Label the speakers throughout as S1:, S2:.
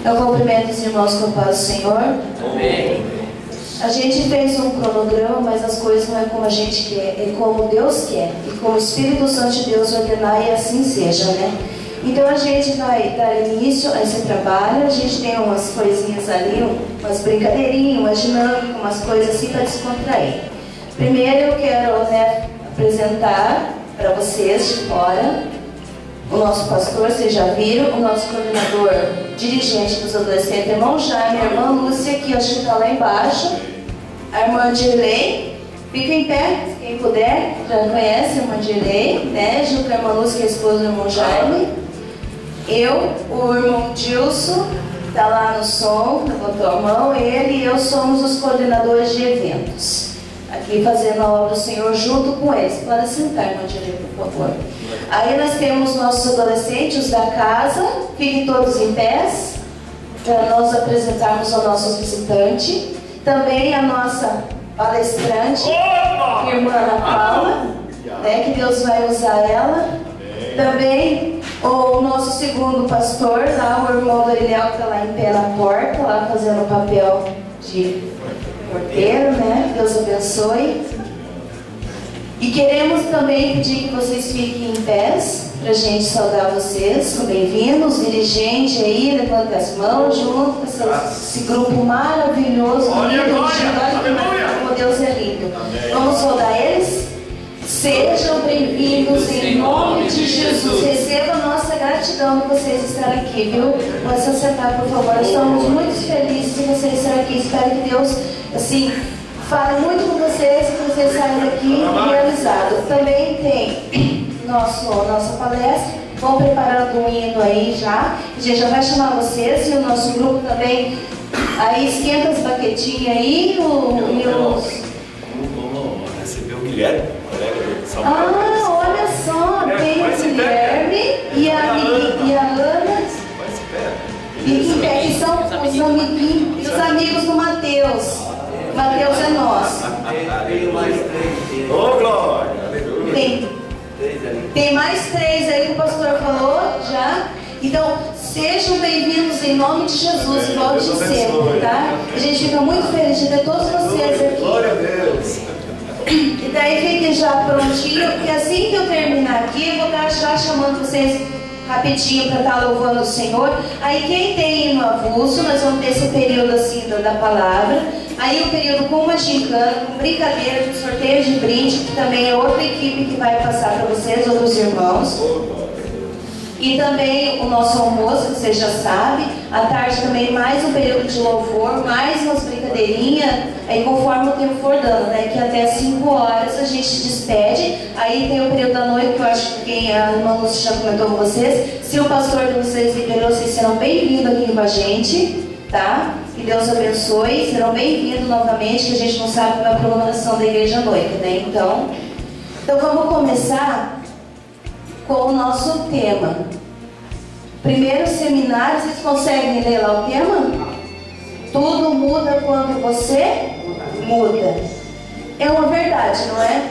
S1: Eu cumprimento os irmãos com a paz do Senhor.
S2: Amém.
S1: A gente fez um cronograma, mas as coisas não é como a gente quer, é como Deus quer. E como o Espírito Santo de Deus ordenar, e assim seja, né? Então a gente vai dar início a esse trabalho. A gente tem umas coisinhas ali, umas brincadeirinhas, umas dinâmicas, umas coisas assim para descontrair. Primeiro eu quero, apresentar para vocês de fora o nosso pastor, vocês já viram, o nosso coordenador, dirigente dos adolescentes, irmão Jaime, a irmã Lúcia, que acho que está lá embaixo, a irmã Dirley, fica em pé, quem puder, já conhece a irmã Dirley, né, junto com a irmã Lúcia, que é a esposa do irmão Jaime, eu, o irmão Dilson, está lá no som, levantou a mão, ele e eu somos os coordenadores de eventos, aqui fazendo a obra do Senhor junto com eles. Pode sentar, irmã Dirley, por favor. Aí nós temos nossos adolescentes os da casa, fiquem todos em pés, para nós apresentarmos ao nosso visitante. Também a nossa palestrante, irmã Ana Paula, né, que Deus vai usar ela. Também o nosso segundo pastor, lá, o irmão Doriel, que está lá em pé na porta, lá fazendo o papel de porteiro, né? Deus abençoe. E queremos também pedir que vocês fiquem em pés, para a gente saudar vocês. São bem-vindos, dirigente aí, levanta as mãos junto com esse grupo maravilhoso. Olha como Deus é lindo. Vamos saudar eles? Sejam bem-vindos em nome de Jesus. Receba a nossa gratidão por vocês estarem aqui, viu? Pode se sentar, por favor. Estamos muito felizes de vocês estarem aqui. Espero que Deus, assim, fale muito com vocês, que vocês saiam daqui realizados. Também tem nossa palestra. Vão preparando um hino aí já. A gente já vai chamar vocês e o nosso grupo também. Aí esquenta as baquetinhas aí. Vamos
S3: receber o Guilherme, colega do São Paulo.
S1: Ah, olha só, tem o Guilherme e a Ana. E são os amiguinhos e os amigos do Mateus. Mateus é nosso.
S3: Ô, Glória!
S1: Tem mais 3 aí que o pastor falou já. Então, sejam bem-vindos em nome de Jesus, igual de sempre, tá? A gente fica muito feliz de ter todos vocês aqui.
S3: Glória a Deus!
S1: E daí fiquem já prontinho, porque assim que eu terminar aqui, eu vou estar já chamando vocês rapidinho para estar louvando o Senhor. Aí quem tem no avulso, nós vamos ter esse período assim da palavra. Aí o período com uma gincana, com brincadeira, com sorteio de brinde, que também é outra equipe que vai passar para vocês, outros irmãos. E também o nosso almoço, que vocês já sabem. À tarde também mais um período de louvor, mais umas brincadeirinhas. Aí conforme o tempo for dando, né? Que até 5 horas a gente se despede. Aí tem o período da noite, que eu acho que a irmã Lúcia já comentou com vocês. Se o pastor de vocês liberou, vocês serão bem-vindos aqui com a gente, tá? Que Deus abençoe. Serão bem-vindos novamente, que a gente não sabe qual é a programação da igreja à noite, né? Então vamos começar com o nosso tema. Primeiro seminário, vocês conseguem ler lá o tema? Tudo muda quando você muda. É uma verdade, não é?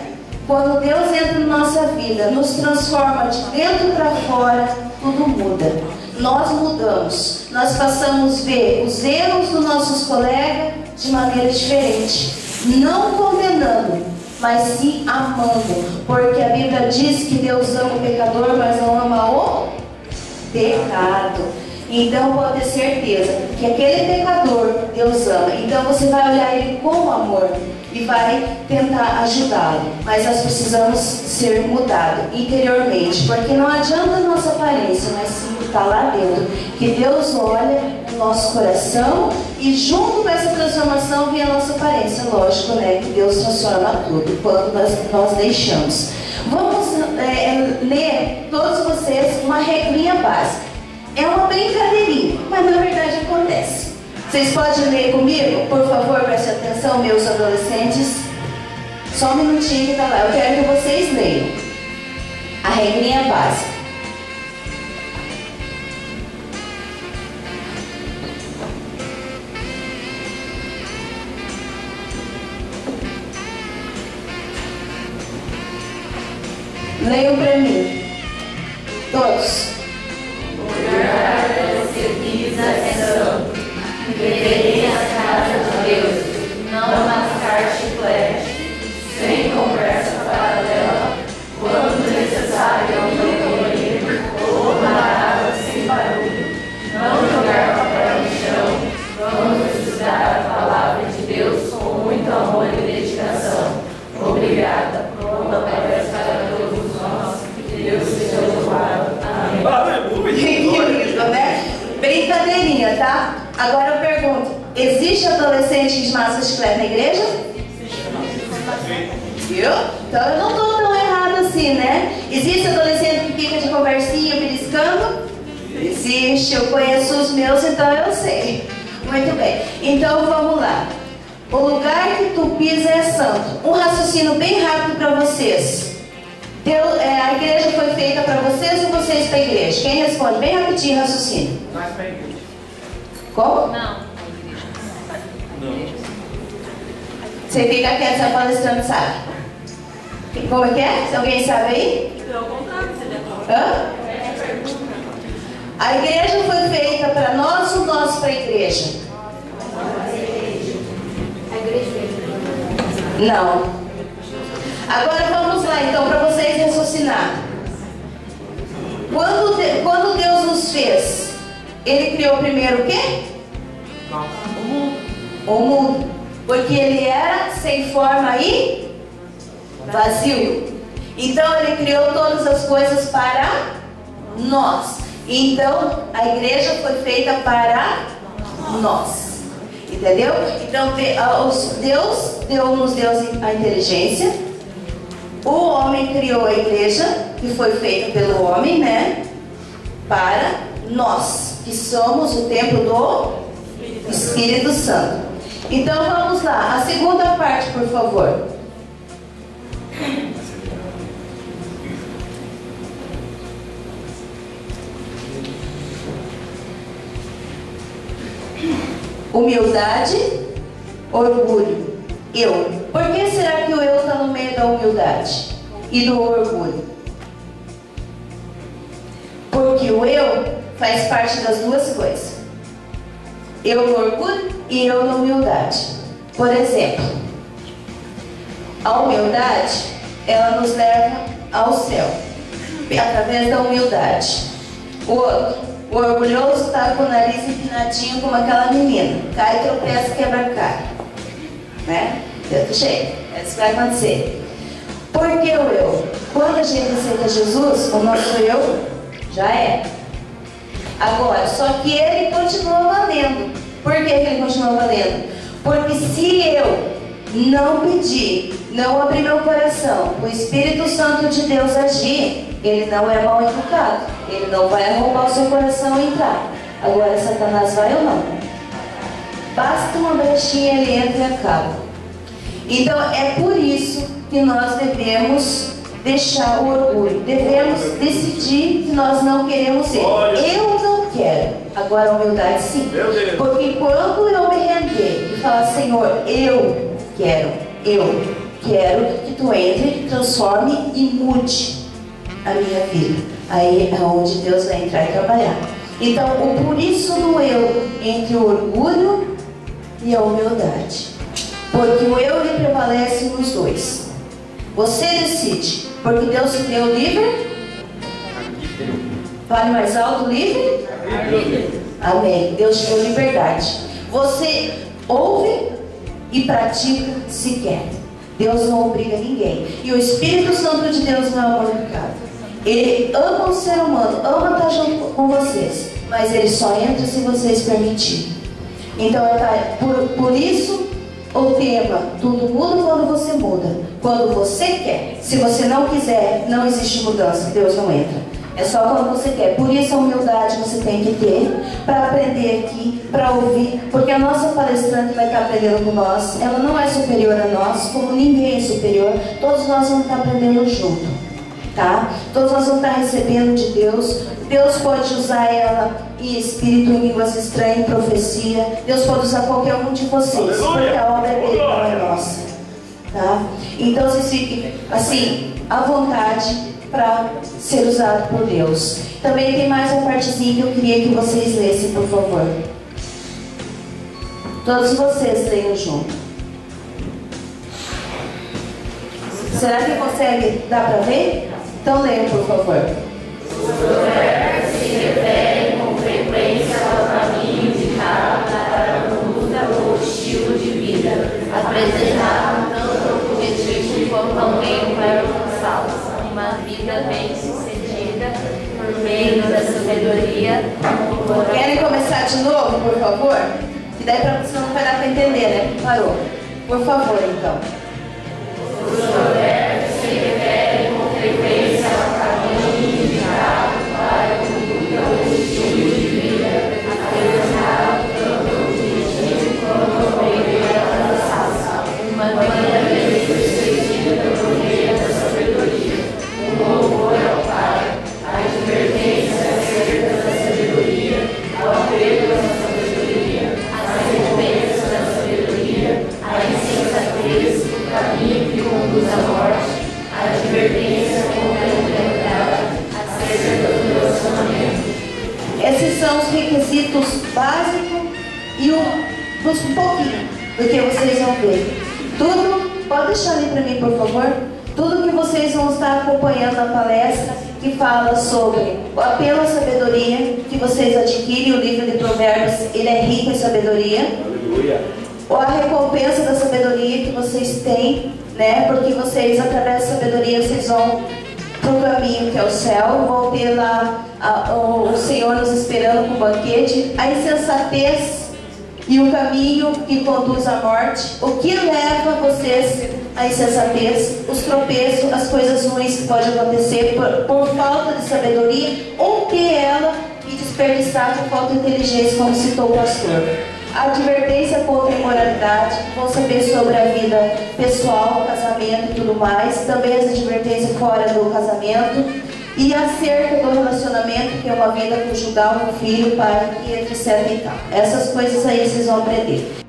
S1: Quando Deus entra na nossa vida, nos transforma de dentro para fora, tudo muda. Nós mudamos. Nós passamos a ver os erros dos nossos colegas de maneira diferente. Não condenando, mas sim amando. Porque a Bíblia diz que Deus ama o pecador, mas não ama o pecado. Então pode ter certeza que aquele pecador Deus ama. Então você vai olhar ele com amor e vai tentar ajudá-lo. Mas nós precisamos ser mudados interiormente, porque não adianta a nossa aparência, mas sim está lá dentro. Que Deus olha o nosso coração e junto com essa transformação vem a nossa aparência. Lógico, né? Que Deus transforma tudo quando nós deixamos. Vamos ler todos vocês uma regrinha básica. É uma brincadeirinha, mas na verdade acontece. Vocês podem ler comigo? Por favor, preste atenção, meus adolescentes. Só um minutinho que está lá. Eu quero que vocês leiam a regrinha básica. Leiam para mim. Todos.
S4: Orar, você pisa essa
S1: Tá? Agora eu pergunto, existe adolescente de massa chiclete na igreja? Viu? Então eu não estou tão errado assim, né? Existe adolescente que fica de conversinha, beliscando? Existe, eu conheço os meus, então eu sei. Muito bem, então vamos lá. O lugar que tu pisa é santo. Um raciocínio bem rápido para vocês. A igreja foi feita para vocês ou vocês para a igreja? Quem responde? Bem rapidinho, raciocínio.
S2: Nós para a igreja.
S1: Como?
S4: Não.
S1: Você fica quieto, você palestrando, sabe? Como é que é? Se alguém sabe aí?
S4: Pelo contrário, você já
S1: Hã? A igreja foi feita para nós ou nós para a igreja?
S4: A igreja.
S1: Não. Agora vamos lá, então, para vocês raciocinar. Quando Deus nos fez, Ele criou primeiro o quê? O mundo. Porque Ele era sem forma e vazio. Então Ele criou todas as coisas para nós. Então a igreja foi feita para nós. Entendeu? Então Deus nos deu a inteligência. O homem criou a igreja, que foi feita pelo homem, né? Para nós, que somos o templo do Espírito Santo. Então vamos lá, a segunda parte, por favor. Humildade, orgulho, eu. Por que será que o eu está no meio da humildade e do orgulho? Porque o eu faz parte das duas coisas. Eu no orgulho e eu na humildade. Por exemplo, a humildade, ela nos leva ao céu, através da humildade. O orgulhoso está com o nariz empinadinho como aquela menina. Cai, tropeça, quebra a cara. Né? Deu jeito. É isso que vai acontecer. Por que o eu? Quando a gente aceita Jesus, o nosso eu já é. Agora, só que ele continua valendo. Por que ele continua valendo? Porque se eu não pedir, não abrir meu coração, o Espírito Santo de Deus agir, ele não é mal educado. Ele não vai roubar o seu coração e entrar. Agora, Satanás vai ou não? Basta uma brechinha, ele entra e acaba. Então, é por isso que nós devemos deixar o orgulho. Devemos decidir que nós não queremos ser. Eu não quero. Agora, a humildade sim. Porque quando eu me render e falar, Senhor, eu quero que tu entre, transforme e mude a minha vida. Aí é onde Deus vai entrar e trabalhar. Então, o por isso do eu entre o orgulho e a humildade. Porque o eu ele prevalece nos dois. Você decide. Porque Deus te deu livre? Fale mais alto, livre? Amém. Deus te deu liberdade. Você ouve e pratica se quer. Deus não obriga ninguém. E o Espírito Santo de Deus não é amor pecado. Ele ama o ser humano, ama estar junto com vocês, mas ele só entra se vocês permitirem. Então, por isso, o tema, tudo muda quando você muda. Quando você quer. Se você não quiser, não existe mudança, Deus não entra. É só quando você quer. Por isso a humildade você tem que ter, para aprender aqui, para ouvir, porque a nossa palestrante vai estar aprendendo com nós. Ela não é superior a nós, como ninguém é superior. Todos nós vamos estar aprendendo junto. Tá? Todos nós vamos estar recebendo de Deus. Deus pode usar ela em espírito, em línguas estranhas, em profecia. Deus pode usar qualquer um de vocês, porque a obra é dele, não é nossa. Tá? Então vocês fiquem assim, à vontade para ser usado por Deus. Também tem mais uma partezinha que eu queria que vocês lessem, por favor. Todos vocês leiam junto. Será que consegue dar para ver? Então leiam, por favor.
S4: Os profetas se referem com frequência ao caminho indicado para a conduta ou estilo de vida, apresentaram tanto ao objetivo quanto ao meio para alcançá-los. Uma vida bem-sucedida vida por meio da sabedoria.
S1: Querem começar de novo, por favor? Que daí senão não vai dar para entender, né? Parou. Por favor, então.
S4: Os provérbios se referem com frequência ao caminho indicado para o estilo de vida, apresentado tanto o objetivo quanto o meio de alcançar uma vida perspectiva pelo meio da sabedoria, o louvor ao Pai, a advertência acerca da sabedoria, o apego à sabedoria, a recompensa da sabedoria, a insensatez, o caminho que conduz à morte, a advertência contra a impiedade, acerca do relacionamento.
S1: Esses são os requisitos básicos e um pouquinho do que vocês vão ver. Tudo, pode deixar ali para mim, por favor? Tudo que vocês vão estar acompanhando na palestra que fala sobre o apelo à sabedoria que vocês adquirem, o livro de Provérbios, ele é rico em sabedoria.
S3: Aleluia.
S1: Ou a recompensa da sabedoria que vocês têm, né? Porque vocês, através da sabedoria, vocês vão para o caminho que é o céu, vão ter lá o Senhor nos esperando com o banquete. A insensatez e o caminho que conduz à morte. O que leva vocês à insensatez? Os tropeços, as coisas ruins que podem acontecer por falta de sabedoria ou ter ela e desperdiçar por falta de inteligência, como citou o pastor. A advertência contra a imoralidade, vão saber sobre a vida pessoal, casamento e tudo mais. Também as advertências fora do casamento. E acerca do relacionamento, que é uma vida conjugal com filho, pai e etc. e tal. Essas coisas aí vocês vão aprender.